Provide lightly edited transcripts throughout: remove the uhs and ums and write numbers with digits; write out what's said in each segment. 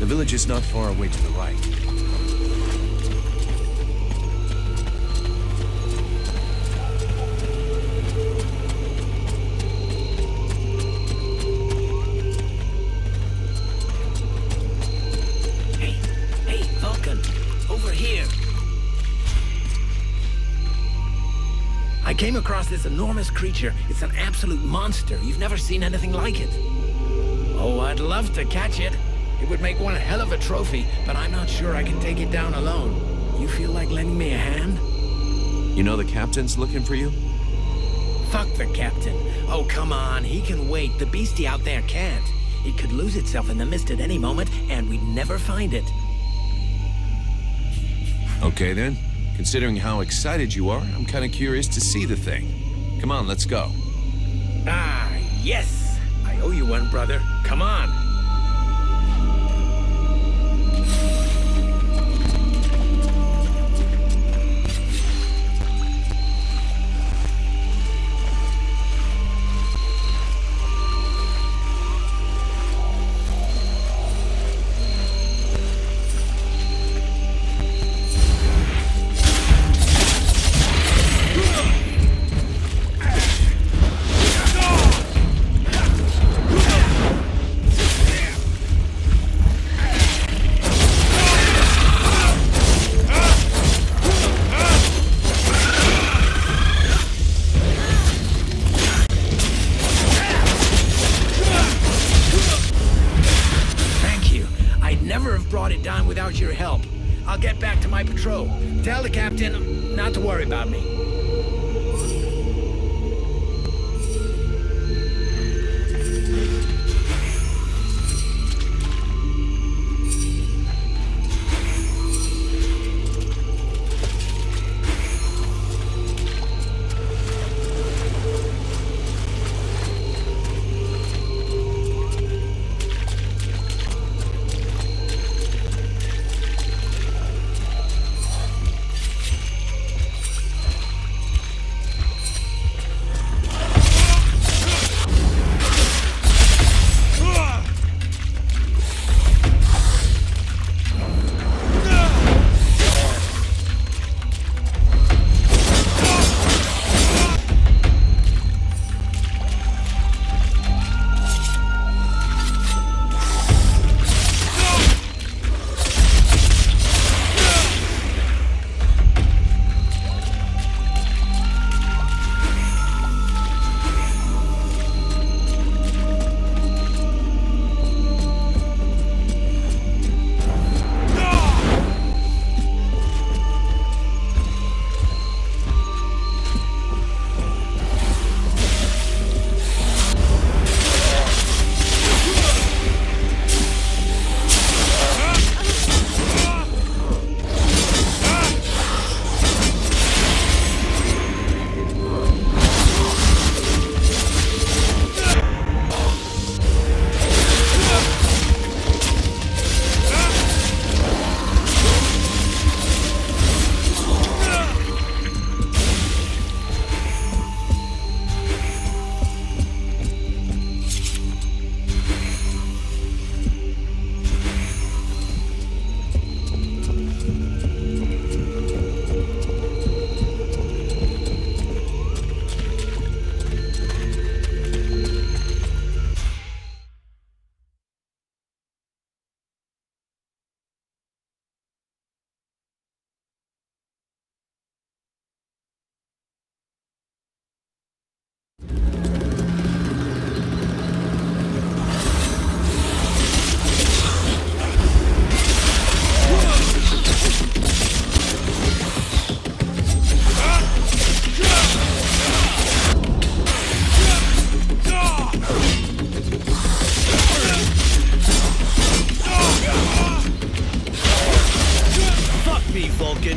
The village is not far away to the right. Hey, Vulcan, over here. I came across this enormous creature. It's an absolute monster. You've never seen anything like it. Oh, I'd love to catch it. It would make one hell of a trophy, but I'm not sure I can take it down alone. You feel like lending me a hand? You know the captain's looking for you? Fuck the captain. Oh, come on. He can wait. The beastie out there can't. It could lose itself in the mist at any moment, and we'd never find it. Okay then. Considering how excited you are, I'm kind of curious to see the thing. Come on, let's go. Ah, yes! I owe you one, brother. Come on! Without your help. I'll get back to my patrol. Tell the captain not to worry about me.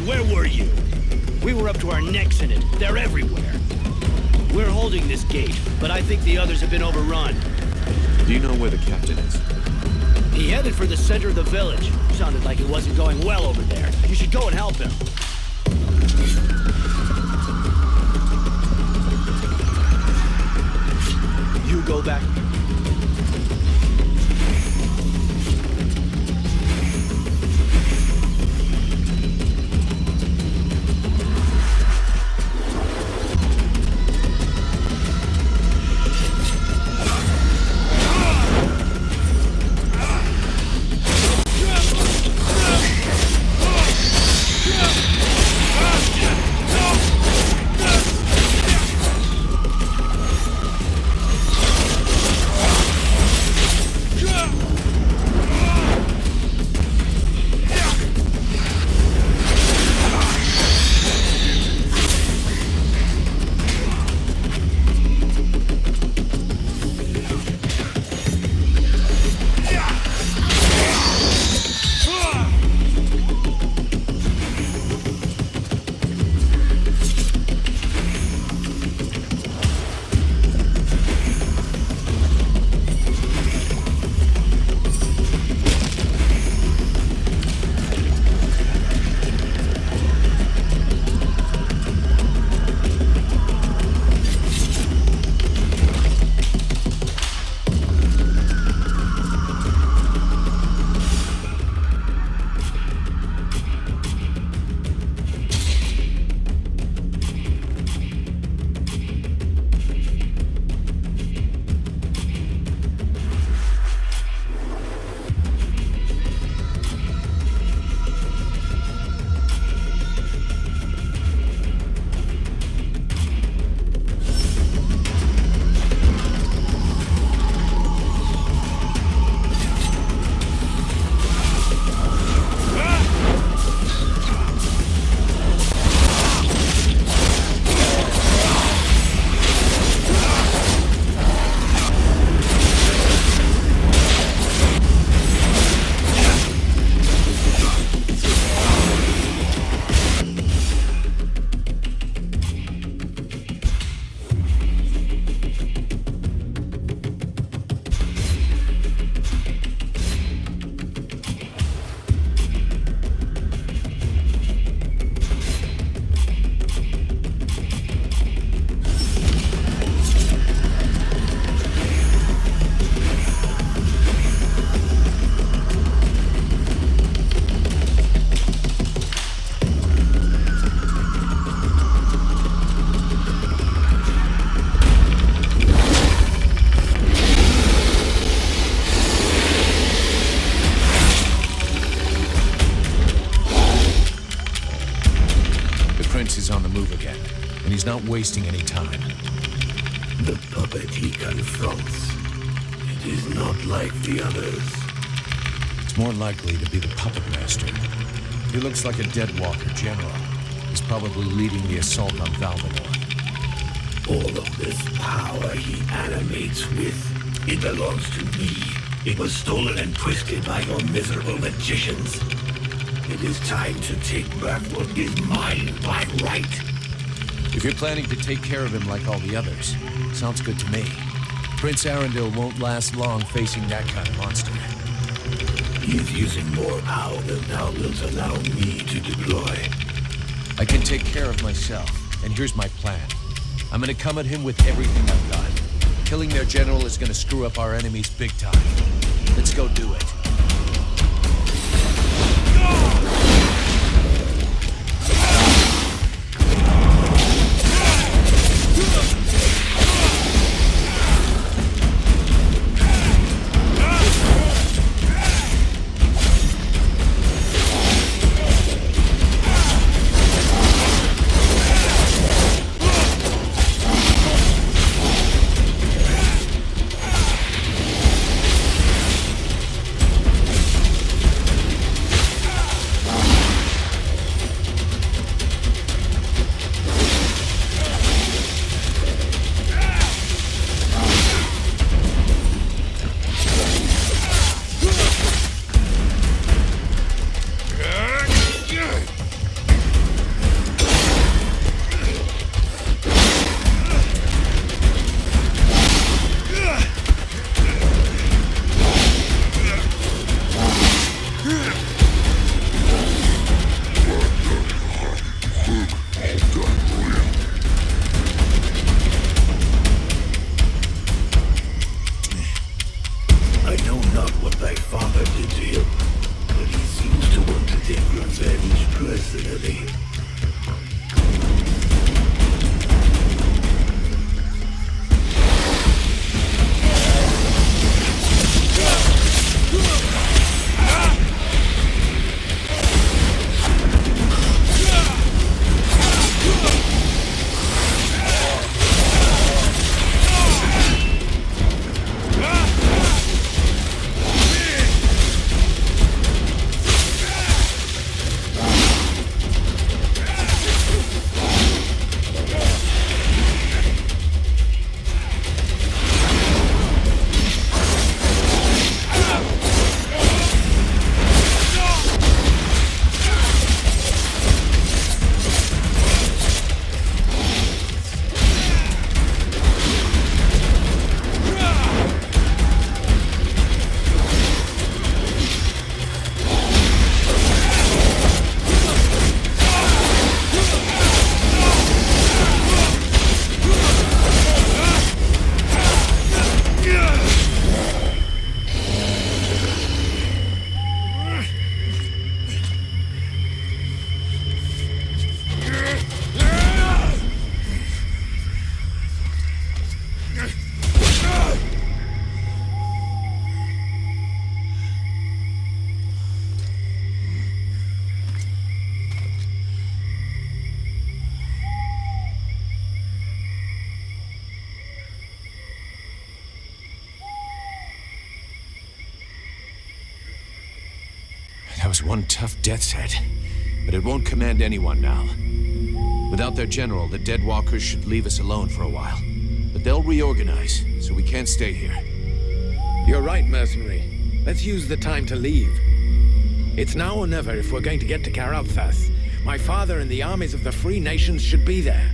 Where were you? We were up to our necks in it. They're everywhere. We're holding this gate, but I think the others have been overrun. Do you know where the captain is? He headed for the center of the village. Sounded like it wasn't going well over there. You should go and help him. You go back. wasting any time. The puppet he confronts, it is not like the others. It's more likely to be the puppet master. He looks like a Deadwalker general. He's probably leading the assault on Valvanor. All of this power he animates with, it belongs to me. It was stolen and twisted by your miserable magicians. It is time to take back what is mine by right. If you're planning to take care of him like all the others, sounds good to me. Prince Arundel won't last long facing that kind of monster. He is using more power than thou wilt allow me to deploy. I can take care of myself, and here's my plan. I'm gonna come at him with everything I've got. Killing their general is gonna screw up our enemies big time. Let's go do it. That was one tough death's head, but it won't command anyone now. Without their general, the Deadwalkers should leave us alone for a while. But they'll reorganize, so we can't stay here. You're right, mercenary. Let's use the time to leave. It's now or never if we're going to get to Karavthas. My father and the armies of the Free Nations should be there.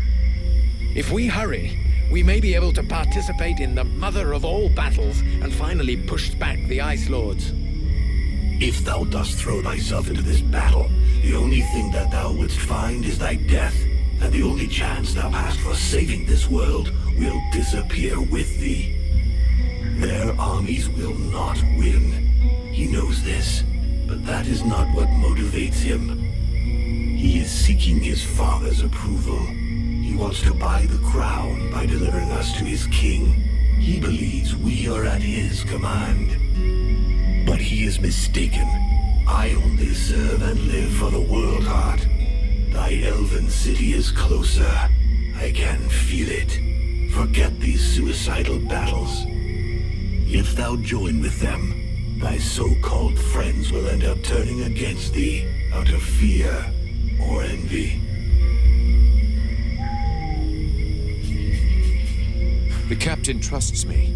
If we hurry, we may be able to participate in the mother of all battles and finally push back the Ice Lords. If thou dost throw thyself into this battle, the only thing that thou wouldst find is thy death, and the only chance thou hast for saving this world will disappear with thee. Their armies will not win. He knows this, but that is not what motivates him. He is seeking his father's approval. He wants to buy the crown by delivering us to his king. He believes we are at his command. But he is mistaken. I only serve and live for the World Heart. Thy elven city is closer. I I can feel it. Forget these suicidal battles. If thou join with them, thy so-called friends will end up turning against thee out of fear or envy. The captain trusts me.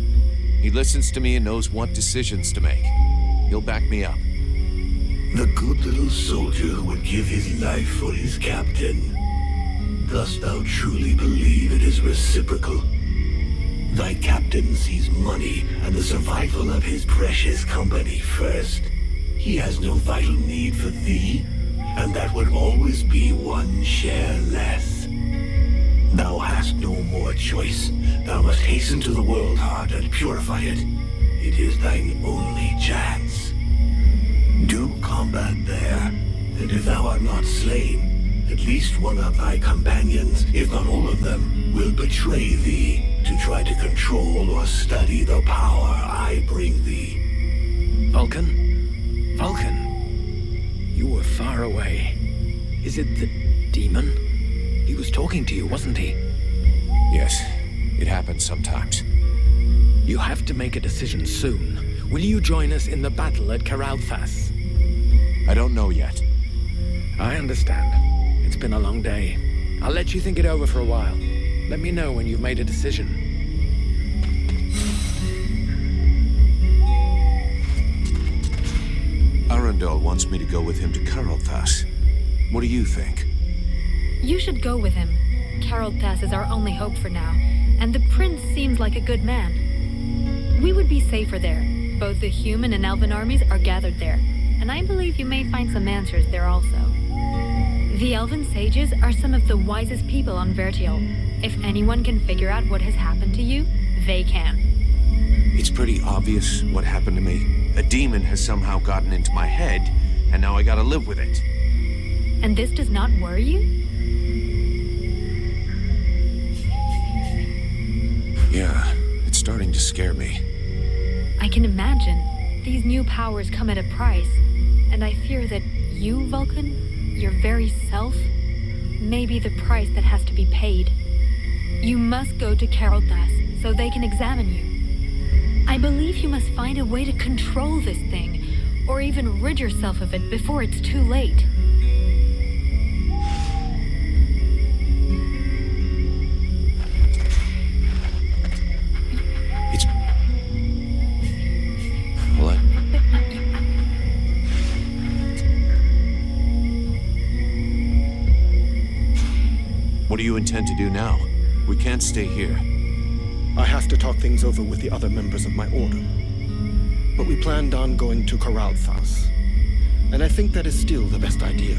He listens to me and knows what decisions to make. He'll back me up. The good little soldier who would give his life for his captain. Dost thou truly believe it is reciprocal? Thy captain sees money and the survival of his precious company first. He has no vital need for thee, and that would always be one share less. Thou hast no more choice. Thou must hasten to the world heart and purify it. It is thine only chance. Do combat there, and if thou art not slain, at least one of thy companions, if not all of them, will betray thee to try to control or study the power I bring thee. Vulcan? Vulcan? You were far away. Is it the demon? He was talking to you, wasn't he? Yes, it happens sometimes. You have to make a decision soon. Will you join us in the battle at Karalthas? I don't know yet. I understand. It's been a long day. I'll let you think it over for a while. Let me know when you've made a decision. Arundel wants me to go with him to Karalthas. What do you think? You should go with him. Karalthas is our only hope for now, and the prince seems like a good man. We would be safer there. Both the human and elven armies are gathered there, and I believe you may find some answers there also. The elven sages are some of the wisest people on Vertial. If anyone can figure out what has happened to you, they can. It's pretty obvious what happened to me. A demon has somehow gotten into my head, and now I gotta live with it. And this does not worry you? Yeah, it's starting to scare me. I can imagine. These new powers come at a price, and I fear that you, Vulcan, your very self, may be the price that has to be paid. You must go to Karalthas so they can examine you. I believe you must find a way to control this thing, or even rid yourself of it before it's too late. What? What do you intend to do now? We can't stay here. I have to talk things over with the other members of my order. But we planned on going to Karalthas, and I think that is still the best idea.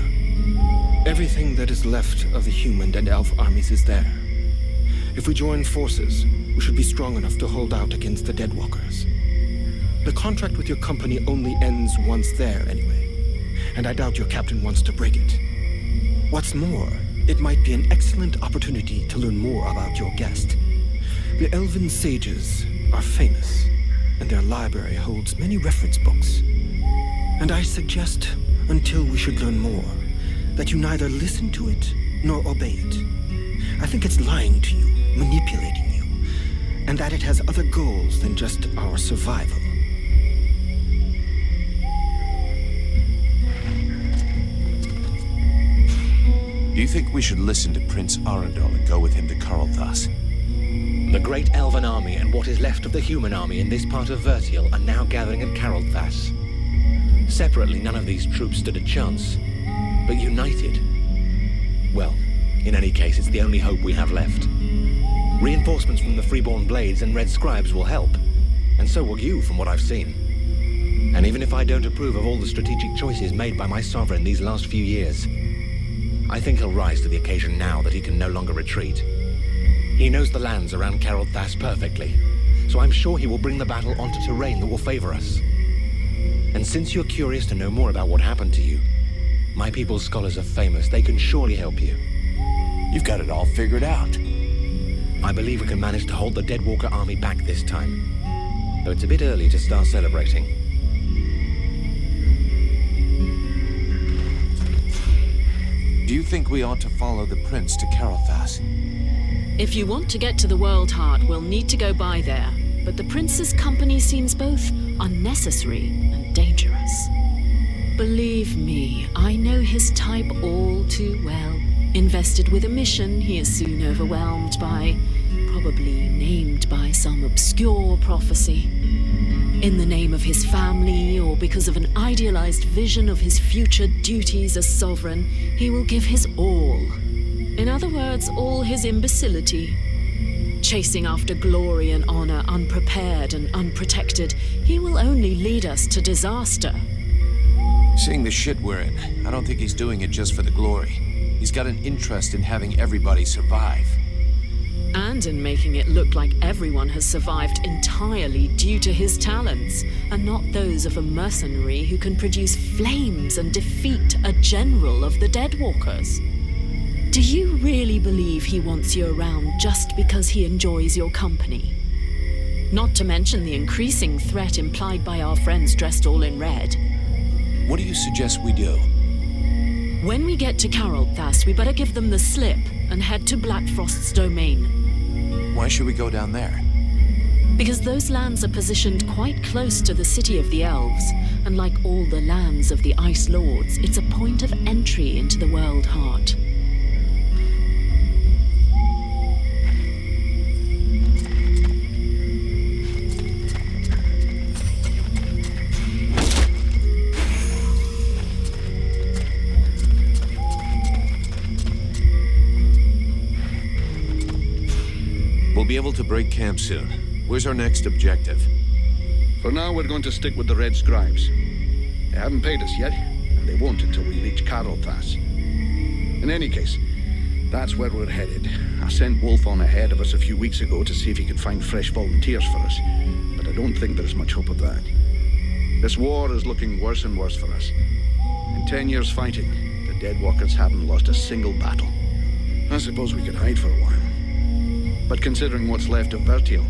Everything that is left of the human and elf armies is there. If we join forces, we should be strong enough to hold out against the Deadwalkers. The contract with your company only ends once there anyway, and I doubt your captain wants to break it. What's more, it might be an excellent opportunity to learn more about your guest. The elven sages are famous, and their library holds many reference books. And I suggest, until we should learn more, that you neither listen to it nor obey it. I think it's lying to you, manipulating you, and that it has other goals than just our survival. Do you think we should listen to Prince Arundel and go with him to Karalthas? The great elven army and what is left of the human army in this part of Vertial are now gathering at Karalthas. Separately, none of these troops stood a chance. But united... well, in any case, it's the only hope we have left. Reinforcements from the Freeborn Blades and Red Scribes will help. And so will you, from what I've seen. And even if I don't approve of all the strategic choices made by my sovereign these last few years, I think he'll rise to the occasion now that he can no longer retreat. He knows the lands around Karalthas perfectly, so I'm sure he will bring the battle onto terrain that will favor us. And since you're curious to know more about what happened to you, my people's scholars are famous. They can surely help you. You've got it all figured out. I believe we can manage to hold the Deadwalker army back this time, though it's a bit early to start celebrating. Do you think we ought to follow the prince to Karalthas? If you want to get to the World Heart, we'll need to go by there. But the Prince's company seems both unnecessary and dangerous. Believe me, I know his type all too well. Invested with a mission he is soon overwhelmed by, probably named by some obscure prophecy. In the name of his family, or because of an idealized vision of his future duties as sovereign, he will give his all. In other words, all his imbecility. Chasing after glory and honor, unprepared and unprotected, he will only lead us to disaster. Seeing the shit we're in, I don't think he's doing it just for the glory. He's got an interest in having everybody survive. And in making it look like everyone has survived entirely due to his talents, and not those of a mercenary who can produce flames and defeat a general of the Deadwalkers. Do you really believe he wants you around just because he enjoys your company? Not to mention the increasing threat implied by our friends dressed all in red. What do you suggest we do? When we get to Carolthas, we better give them the slip and head to Blackfrost's domain. Why should we go down there? Because those lands are positioned quite close to the city of the elves, and like all the lands of the Ice Lords, it's a point of entry into the World Heart. We'll be able to break camp soon. Where's our next objective? For now, we're going to stick with the Red Scribes. They haven't paid us yet, and they won't until we reach Carolthas. In any case, that's where we're headed. I sent Wolf on ahead of us a few weeks ago to see if he could find fresh volunteers for us, but I don't think there's much hope of that. This war is looking worse and worse for us. In 10 years fighting, the Deadwalkers haven't lost a single battle. I suppose we could hide for a while. But considering what's left of Vertiel,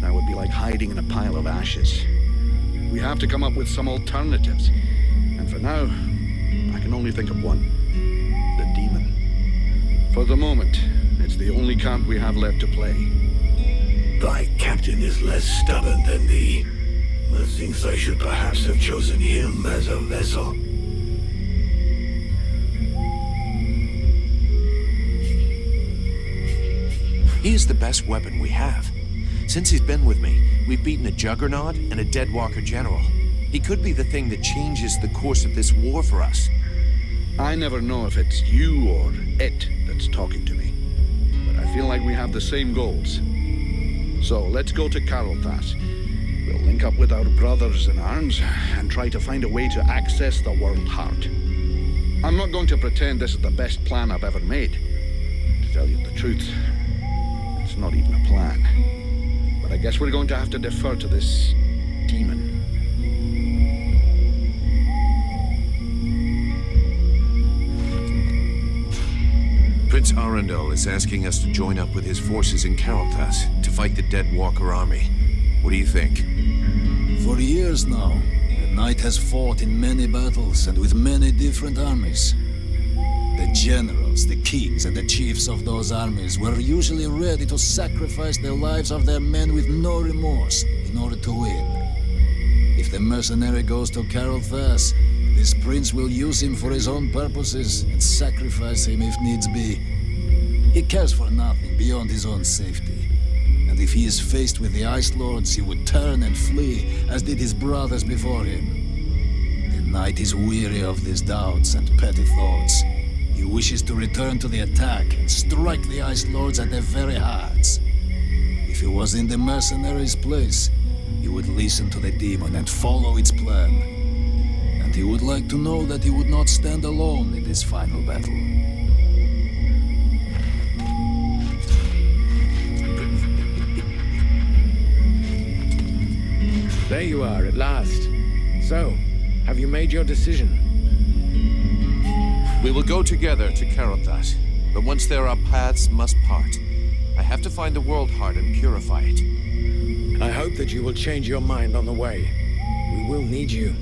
that would be like hiding in a pile of ashes. We have to come up with some alternatives. And for now, I can only think of one. The Demon. For the moment, it's the only camp we have left to play. Thy captain is less stubborn than thee. Methinks I should perhaps have chosen him as a vessel. He is the best weapon we have. Since he's been with me, we've beaten a Juggernaut and a Deadwalker general. He could be the thing that changes the course of this war for us. I never know if it's you or it that's talking to me. But I feel like we have the same goals. So let's go to Carolthas. We'll link up with our brothers in arms and try to find a way to access the World Heart. I'm not going to pretend this is the best plan I've ever made. To tell you the truth, it's not even a plan. But I guess we're going to have to defer to this demon. Prince Arundel is asking us to join up with his forces in Carolthas to fight the Deadwalker army. What do you think? For years now, the Knight has fought in many battles and with many different armies. The generals, the kings, and the chiefs of those armies were usually ready to sacrifice the lives of their men with no remorse in order to win. If the mercenary goes to Carolthas, this prince will use him for his own purposes and sacrifice him if needs be. He cares for nothing beyond his own safety. And if he is faced with the Ice Lords, he would turn and flee, as did his brothers before him. The Knight is weary of these doubts and petty thoughts. He wishes to return to the attack and strike the Ice Lords at their very hearts. If he was in the mercenaries' place, he would listen to the demon and follow its plan. And he would like to know that he would not stand alone in this final battle. There you are, at last. So, have you made your decision? We will go together to Carolthas, but once there our paths must part. I have to find the World Heart and purify it. I hope that you will change your mind on the way. We will need you.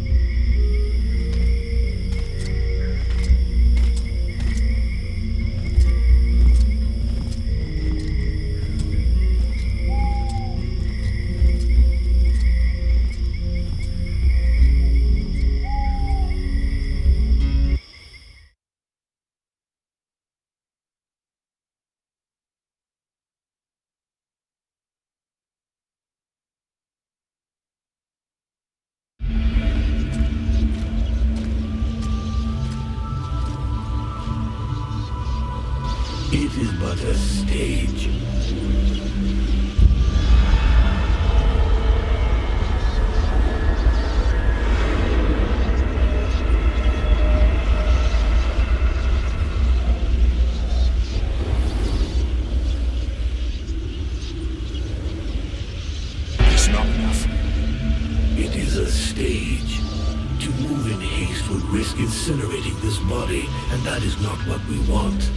It is but a stage. It's not enough. It is a stage. To move in haste would risk incinerating this body, and that is not what we want.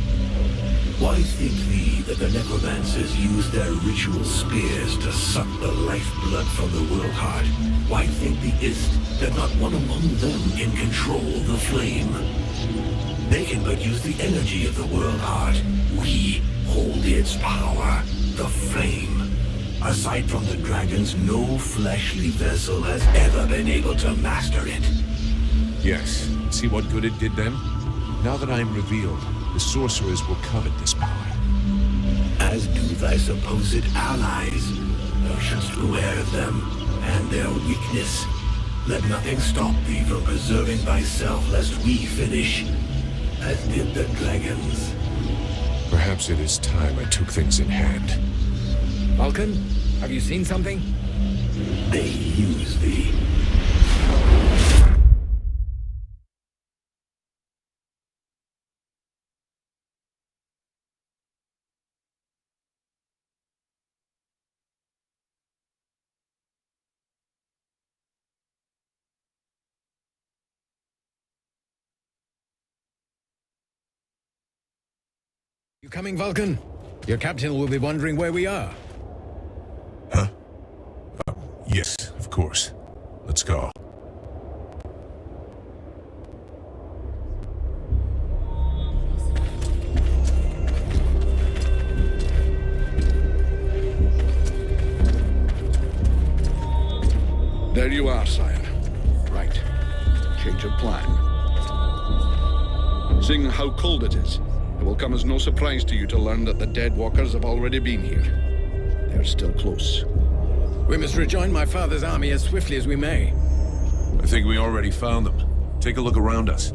Why think thee that the necromancers use their ritual spears to suck the lifeblood from the world heart? Why think theeist that not one among them can control the flame? They can but use the energy of the world heart. We hold its power, the flame. Aside from the dragons, no fleshly vessel has ever been able to master it. Yes. See what good it did them? Now that I am revealed, the sorcerers will covet this power. As do thy supposed allies. Thou shouldst beware of them and their weakness. Let nothing stop thee from preserving thyself, lest we finish as did the dragons. Perhaps it is time I took things in hand. Vulcan, have you seen something? They use thee. You coming, Vulcan? Your captain will be wondering where we are. Huh? Yes, of course. Let's go. There you are, sire. Right. Change of plan. Seeing how cold it is, it will come as no surprise to you to learn that the Dead Walkers have already been here. They are still close. We must rejoin my father's army as swiftly as we may. I think we already found them. Take a look around us.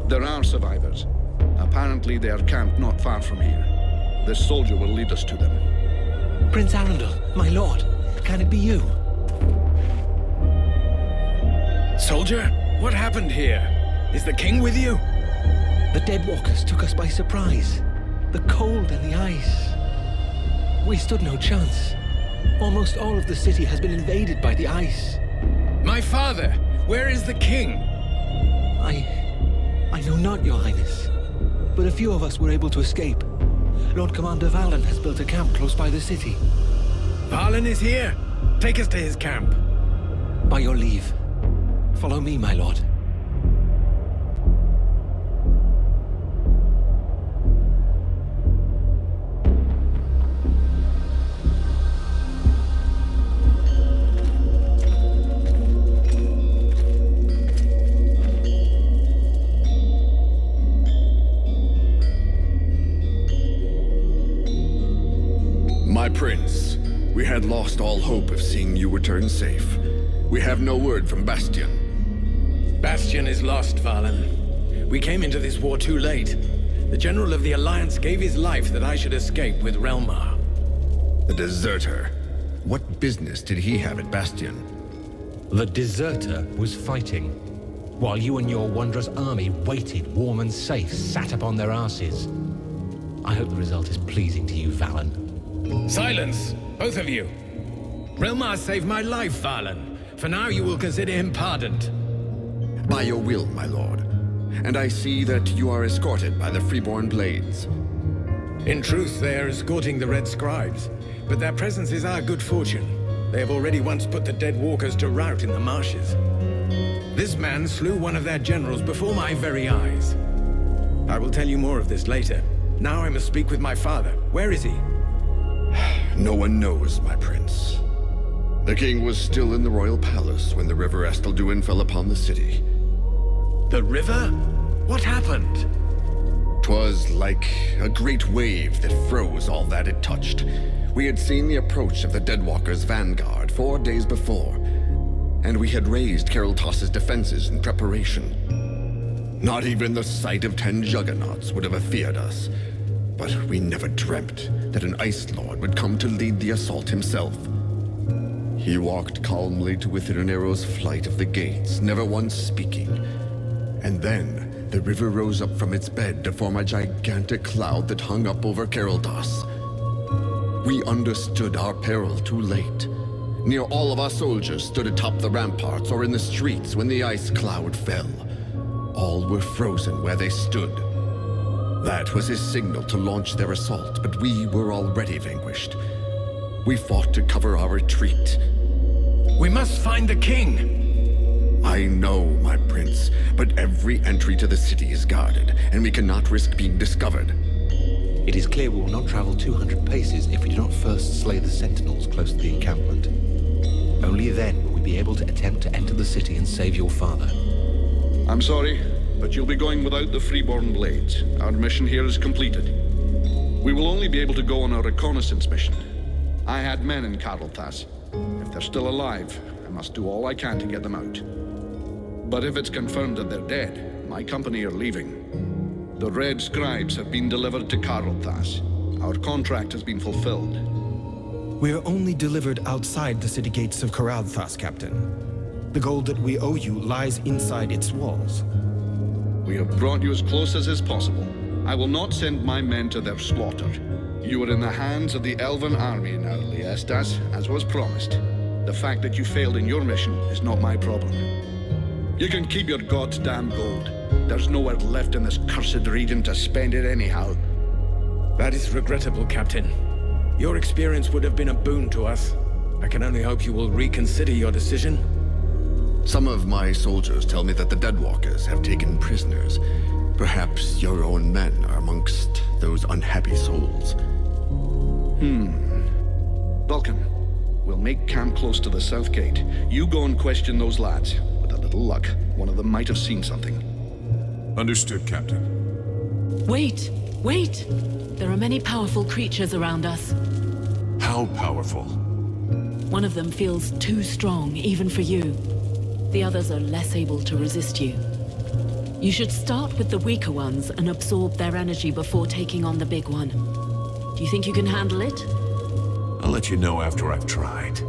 There are survivors. Apparently they are camped not far from here. This soldier will lead us to them. Prince Arundel, my lord, can it be you? Soldier, what happened here? Is the king with you? The Dead Walkers took us by surprise. The cold and the ice. We stood no chance. Almost all of the city has been invaded by the ice. My father, where is the king? I know not, your highness. But a few of us were able to escape. Lord Commander Valen has built a camp close by the city. Valen is here. Take us to his camp. By your leave. Follow me, my lord. My prince, we had lost all hope of seeing you return safe. We have no word from Bastion. Bastion is lost, Valen. We came into this war too late. The General of the Alliance gave his life that I should escape with Relmar. The deserter. What business did he have at Bastion? The deserter was fighting, while you and your wondrous army waited warm and safe, sat upon their asses. I hope the result is pleasing to you, Valen. Silence, both of you. Relmar saved my life, Valen. For now, you will consider him pardoned. By your will, my lord. And I see that you are escorted by the Freeborn Blades. In truth, they are escorting the Red Scribes, but their presence is our good fortune. They have already once put the Dead Walkers to rout in the marshes. This man slew one of their generals before my very eyes. I will tell you more of this later. Now I must speak with my father. Where is he? No one knows, my prince. The king was still in the royal palace when the river Estelduin fell upon the city. The river? What happened? 'Twas like a great wave that froze all that it touched. We had seen the approach of the Deadwalkers' vanguard 4 days before, and we had raised Caroltas's defenses in preparation. Not even the sight of 10 juggernauts would have feared us. But we never dreamt that an Ice Lord would come to lead the assault himself. He walked calmly to within an arrow's flight of the gates, never once speaking. And then, the river rose up from its bed to form a gigantic cloud that hung up over Caroldas. We understood our peril too late. Near all of our soldiers stood atop the ramparts or in the streets when the ice cloud fell. All were frozen where they stood. That was his signal to launch their assault, but we were already vanquished. We fought to cover our retreat. We must find the king! I know, my prince, but every entry to the city is guarded, and we cannot risk being discovered. It is clear we will not travel 200 paces if we do not first slay the sentinels close to the encampment. Only then will we be able to attempt to enter the city and save your father. I'm sorry, but you'll be going without the Freeborn Blades. Our mission here is completed. We will only be able to go on a reconnaissance mission. I had men in Carolthas. If they're still alive, I must do all I can to get them out. But if it's confirmed that they're dead, my company are leaving. The Red Scribes have been delivered to Carolthas. Our contract has been fulfilled. We are only delivered outside the city gates of Carolthas, Captain. The gold that we owe you lies inside its walls. We have brought you as close as is possible. I will not send my men to their slaughter. You are in the hands of the Elven army now, Liestas, as was promised. The fact that you failed in your mission is not my problem. You can keep your goddamn gold. There's nowhere left in this cursed region to spend it anyhow. That is regrettable, Captain. Your experience would have been a boon to us. I can only hope you will reconsider your decision. Some of my soldiers tell me that the Deadwalkers have taken prisoners. Perhaps your own men are amongst those unhappy souls. Vulcan, we'll make camp close to the south gate. You go and question those lads. With a little luck, one of them might have seen something. Understood, Captain. Wait! Wait! There are many powerful creatures around us. How powerful? One of them feels too strong, even for you. The others are less able to resist you. You should start with the weaker ones and absorb their energy before taking on the big one. Do you think you can handle it? I'll let you know after I've tried.